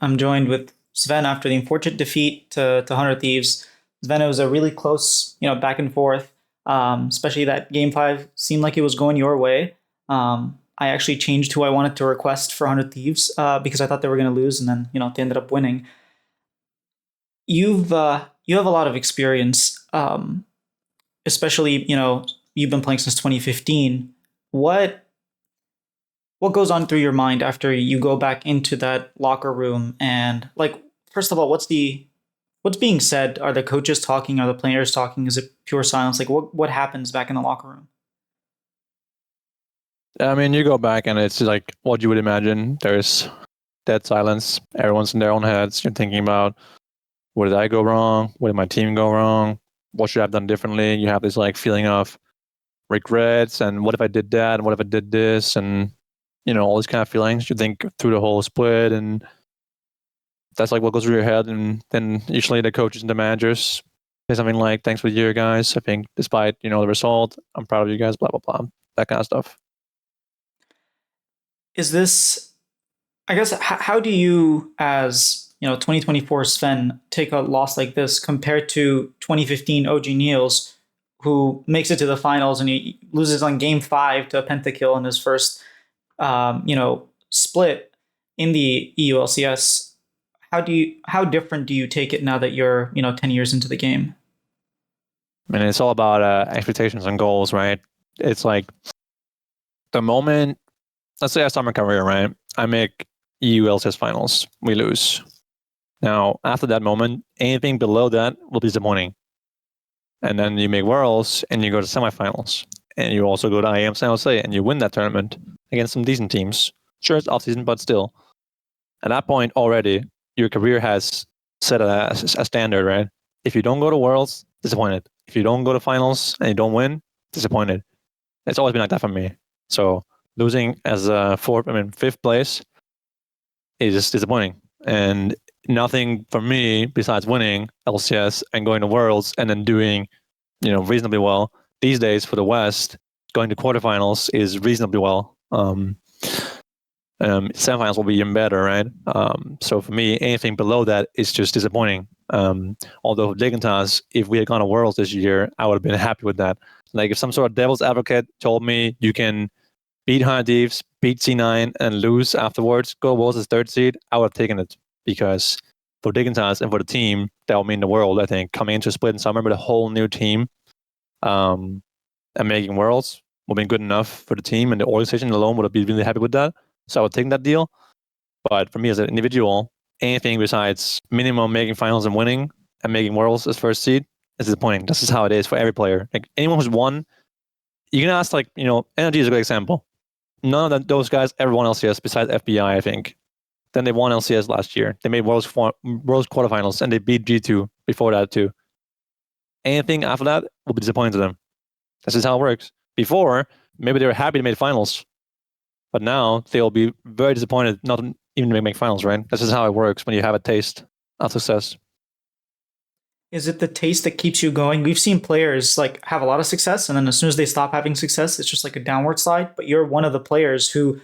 I'm joined with Sven after the unfortunate defeat to 100 Thieves. Sven, it was a really close, back and forth. Especially that game five seemed like it was going your way. I actually changed who I wanted to request for 100 Thieves because I thought they were going to lose, and then they ended up winning. You have a lot of experience, especially you've been playing since 2015. What what goes on through your mind after you go back into that locker room and like first of all what's being said? Are the coaches talking? Are the players talking? Is it pure silence? Like what happens back in the locker room? I mean, you go back and it's like what you would imagine. There's dead silence. Everyone's in their own heads. You're thinking about, what did I go wrong? What did my team go wrong? What should I have done differently? You have this like feeling of regrets and what if I did that? And what if I did this? And all these kind of feelings. You think through the whole split, and that's like what goes through your head. And then usually the coaches and the managers say something like, "Thanks for the year, guys. I think despite the result, I'm proud of you guys." Blah blah blah. That kind of stuff. Is this I guess how do you as 2024 Sven take a loss like this compared to 2015 OG Niels who makes it to the finals and he loses on game five to a pentakill in his first split in the EULCS. How different do you take it now that you're 10 years into the game? I mean, it's all about expectations and goals, right? It's like the moment, let's say I start my career, right? I make EULCS finals, we lose. Now, after that moment, anything below that will be disappointing. And then you make Worlds and you go to semifinals. And you also go to IEM San Jose and you win that tournament against some decent teams. Sure, it's off-season, but still. At that point already, your career has set a standard, right? If you don't go to Worlds, disappointed. If you don't go to finals and you don't win, disappointed. It's always been like that for me. So losing as fifth place is just disappointing. And nothing for me besides winning LCS and going to Worlds and then doing, reasonably well. These days for the West, going to quarterfinals is reasonably well. Semifinals will be even better, right? So for me, anything below that is just disappointing. Although Dignitas, if we had gone to Worlds this year, I would have been happy with that. Like if some sort of devil's advocate told me you can beat High Thieves, beat C9, and lose afterwards, go Worlds as third seed, I would have taken it. Because for Dignitas and for the team, that will mean the world, I think. Coming into a split in summer with a whole new team and making Worlds would be good enough for the team, and the organization alone would have been really happy with that. So I would take that deal. But for me as an individual, anything besides minimum making finals and winning and making Worlds as first seed is disappointing. This is how it is for every player. Like anyone who's won, you can ask Energy is a good example. None of those guys ever won LCS besides FBI, I think. Then they won LCS last year. They made Worlds quarterfinals and they beat G2 before that too. Anything after that will be disappointing to them. This is how it works. Before, maybe they were happy to make finals. But now they'll be very disappointed not even to make finals, right? This is how it works when you have a taste of success. Is it the taste that keeps you going? We've seen players like have a lot of success, and then as soon as they stop having success, it's just like a downward slide. But you're one of the players who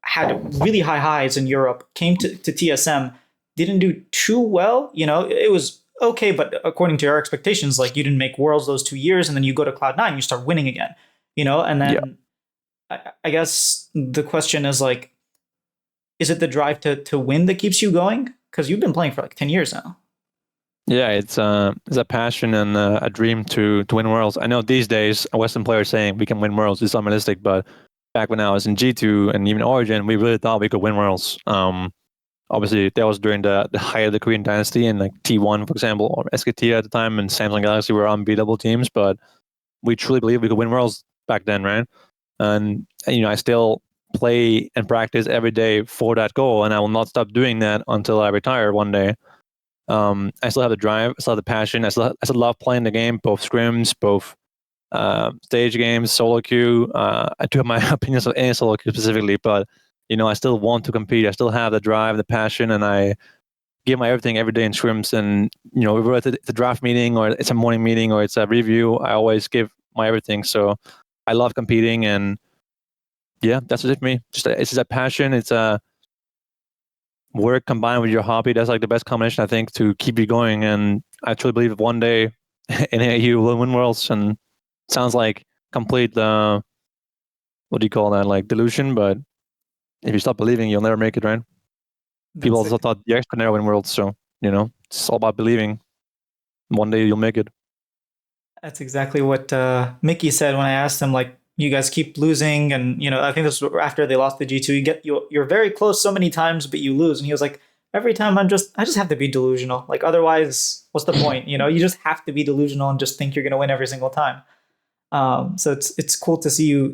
had really high highs in Europe, came to TSM, didn't do too well. It was okay, but according to your expectations, like you didn't make Worlds those 2 years, and then you go to Cloud9, you start winning again. And Yeah. then I guess the question is like, is it the drive to win that keeps you going? Because you've been playing for like 10 years now. Yeah, it's a passion and a dream to win Worlds. I know these days a Western player saying we can win Worlds is unrealistic, but back when I was in G2 and even Origin, we really thought we could win Worlds. Obviously, that was during the height of the Korean dynasty, and like T1, for example, or SKT at the time, and Samsung Galaxy were unbeatable teams. But we truly believed we could win Worlds back then, right? And I still play and practice every day for that goal, and I will not stop doing that until I retire one day. I still have the drive, I still have the passion, I still love playing the game, both scrims, both stage games, solo queue. I do have my opinions on any solo queue specifically, but I still want to compete. I still have the drive, the passion, and I give my everything every day in scrims. And whether it's a draft meeting or it's a morning meeting or it's a review, I always give my everything. So I love competing, and yeah, that's it for me. It's just a passion. It's work combined with your hobby, that's like the best combination, I think, to keep you going. And I truly believe one day you will win worlds. And sounds like complete, what do you call that? Like delusion. But if you stop believing, you'll never make it, right? People That's also it. thought the X could never win worlds. So, it's all about believing. One day you'll make it. That's exactly what Mickey said when I asked him, like, you guys keep losing, and I think this was after they lost the G2. You're very close so many times, but you lose. And he was like, every time I just have to be delusional. Like otherwise, what's the point? You just have to be delusional and just think you're gonna win every single time. So it's cool to see you,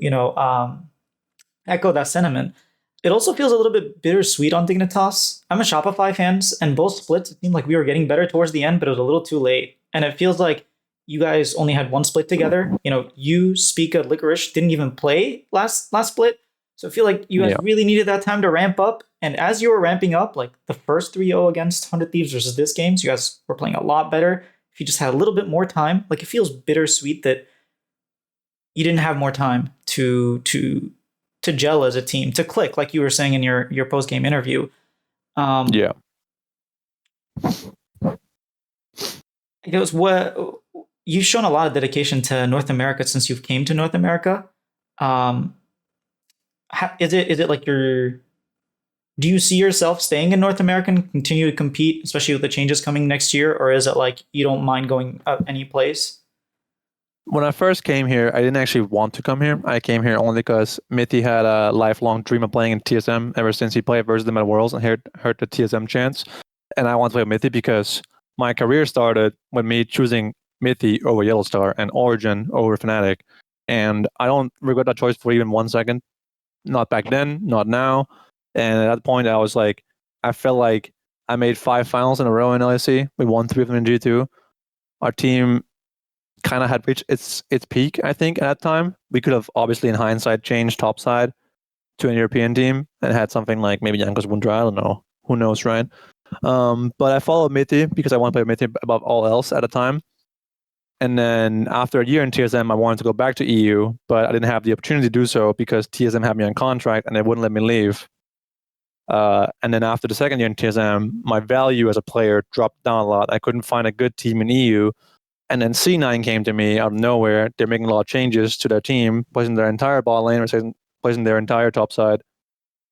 echo that sentiment. It also feels a little bit bittersweet on Dignitas. I'm a Shopify fan, and both splits, it seemed like we were getting better towards the end, but it was a little too late. And it feels like you guys only had one split together. You, Speaka, Licorice didn't even play last split. So I feel like you guys Yeah. really needed that time to ramp up. And as you were ramping up, like the first 3-0 against 100 Thieves versus this game, so you guys were playing a lot better. If you just had a little bit more time, like it feels bittersweet that you didn't have more time to gel as a team, to click, like you were saying in your post game interview. Yeah. It was what you've shown a lot of dedication to North America since you've came to North America. Um, is it like do you see yourself staying in North America and continue to compete, especially with the changes coming next year, or is it like you don't mind going up any place? When I first came here, I didn't actually want to come here. I came here only because Mithy had a lifelong dream of playing in TSM ever since he played versus them at Worlds and heard the TSM chance. And I want to play with Mithy because my career started with me choosing Mithy over Yellowstar and Origin over Fnatic. And I don't regret that choice for even 1 second. Not back then, not now. And at that point, I felt like I made 5 finals in a row in LEC. We won 3 of them in G2. Our team kind of had reached its peak, I think, at that time. We could have obviously, in hindsight, changed topside to an European team and had something like maybe Jankos Wundra. I don't know. Who knows, right? But I followed Mithy because I wanted to play Mithy above all else at the time. And then after a year in TSM, I wanted to go back to EU, but I didn't have the opportunity to do so because TSM had me on contract and they wouldn't let me leave. And then after the second year in TSM, my value as a player dropped down a lot. I couldn't find a good team in EU. And then C9 came to me out of nowhere. They're making a lot of changes to their team, placing their entire bot lane, placing their entire top side.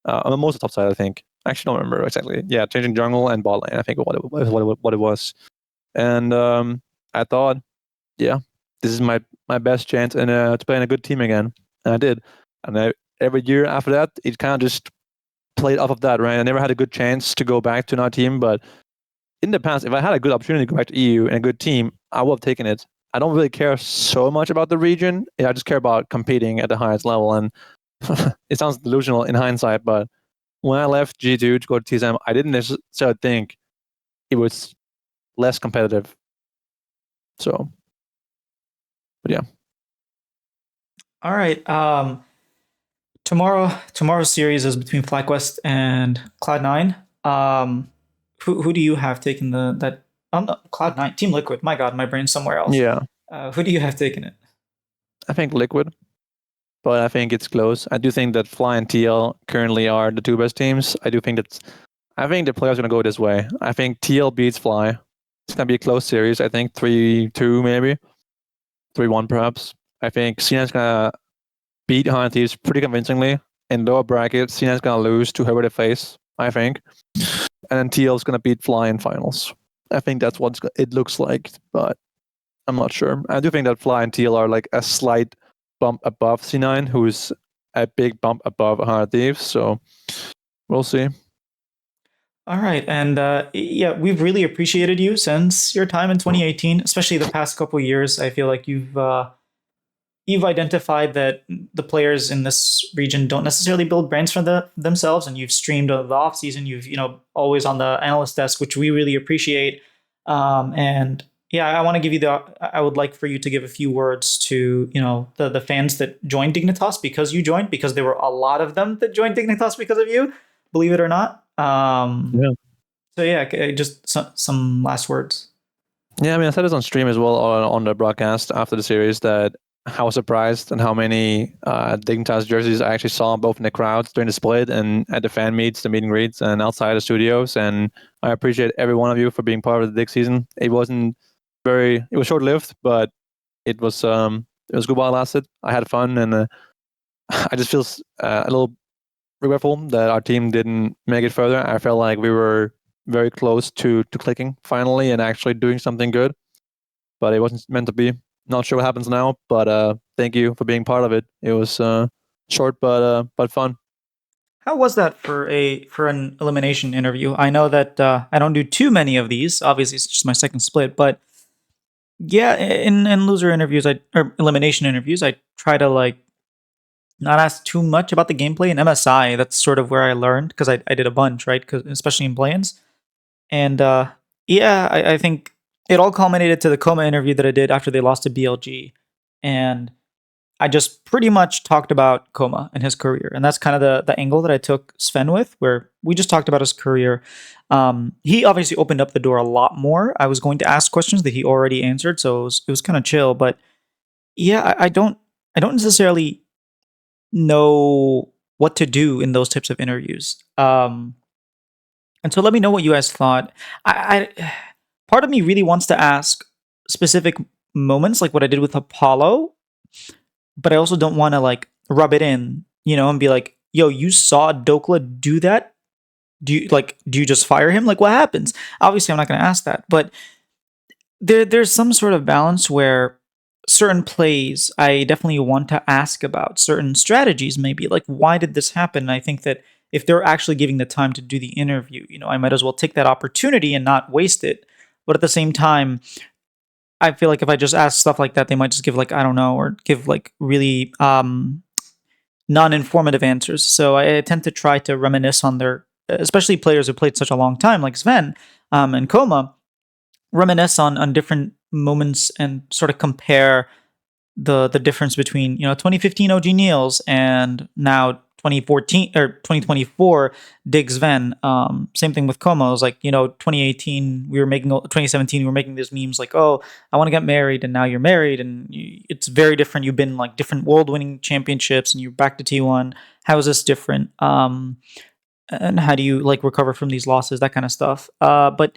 Most of the top side, I think. I actually don't remember exactly. Yeah, changing jungle and bot lane, I think what it was. And I thought, yeah, this is my best chance to play in a good team again. And I did. And every year after that, it kind of just played off of that, right? I never had a good chance to go back to another team, but in the past, if I had a good opportunity to go back to EU and a good team, I would have taken it. I don't really care so much about the region. I just care about competing at the highest level. And it sounds delusional in hindsight, but when I left G2 to go to TSM, I didn't necessarily think it was less competitive. So, but yeah. All right. Tomorrow's series is between FlyQuest and Cloud9. Who do you have taken that? No, Cloud9, Team Liquid. My God, my brain's somewhere else. Yeah. Who do you have taken it? I think Liquid, but I think it's close. I do think that Fly and TL currently are the 2 best teams. I think the players are going to go this way. I think TL beats Fly. It's going to be a close series. I think 3-2 maybe. 3-1 perhaps. I think C9's going to beat 100 Thieves pretty convincingly. In lower brackets, C9's going to lose to whoever they face, I think. And then TL's going to beat Fly in finals. I think that's what it looks like, but I'm not sure. I do think that Fly and TL are like a slight bump above C9, who's a big bump above 100 Thieves. So we'll see. All right, and yeah, we've really appreciated you since your time in 2018, especially the past couple of years. I feel like you've identified that the players in this region don't necessarily build brands for themselves, and you've streamed the off season. You've always on the analyst desk, which we really appreciate. And yeah, I want to give you I would like for you to give a few words to the fans that joined Dignitas because you joined, because there were a lot of them that joined Dignitas because of you, believe it or not. Yeah. So yeah, just some last words. Yeah, I mean, I said this on stream as well on the broadcast after the series that I was surprised at how many Dignitas jerseys I actually saw both in the crowds during the split and at the fan meets, the meet and greets, and outside the studios. And I appreciate every one of you for being part of the Dig season. It was short lived, but it was good while it lasted. I had fun, and I just feel a little regretful that our team didn't make it further. I felt like we were very close to clicking finally and actually doing something good, but it wasn't meant to be. Not sure what happens now, but thank you for being part of it. It was short but fun. How was that for an elimination interview? I know that I don't do too many of these. Obviously, it's just my second split, but yeah, in loser interviews, or elimination interviews, I try to like not ask too much about the gameplay. In MSI, that's sort of where I learned because I did a bunch, right? 'Cause especially in play-ins, and yeah, I think it all culminated to the Coma interview that I did after they lost to BLG, and I just pretty much talked about Coma and his career, and that's kind of the angle that I took Sven with, where we just talked about his career. He obviously opened up the door a lot more. I was going to ask questions that he already answered, so it was kind of chill. But yeah, I don't necessarily know what to do in those types of interviews. And so let me know what you guys thought. I part of me really wants to ask specific moments, like what I did with Apollo, but I also don't want to like rub it in, and be like, "Yo, you saw Dokla do that? Do you just fire him? Like, what happens?" Obviously, I'm not going to ask that, but there's some sort of balance where certain plays I definitely want to ask about, certain strategies maybe, like why did this happen? And I think that if they're actually giving the time to do the interview, I might as well take that opportunity and not waste it. But at the same time, I feel like if I just ask stuff like that, they might just give like I don't know, or give like really non-informative answers. So I tend to try to reminisce on their, especially players who played such a long time, like Sven and Koma, reminisce on different moments and sort of compare the difference between 2015 OG Niels and now 2014 or 2024 DIG Zven. Same thing with Como. It was like 2018 2017 we were making these memes like, oh, I want to get married, and now you're married, and it's very different. You've been like different world winning championships, and you're back to T1. How is this different? And how do you like recover from these losses? That kind of stuff. But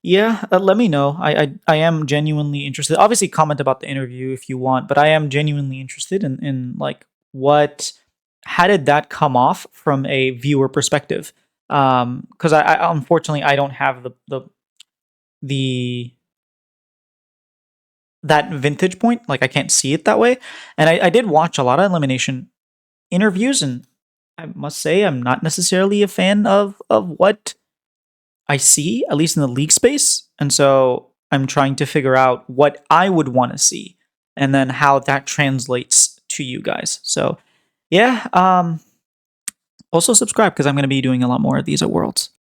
yeah, let me know. I am genuinely interested. Obviously, comment about the interview if you want, but I am genuinely interested in like how did that come off from a viewer perspective? Because I unfortunately I don't have the that vintage point. Like I can't see it that way. And I did watch a lot of elimination interviews, and I must say I'm not necessarily a fan of what I see, at least in the league space. And so I'm trying to figure out what I would want to see and then how that translates to you guys. So yeah, also subscribe because I'm going to be doing a lot more of these at Worlds.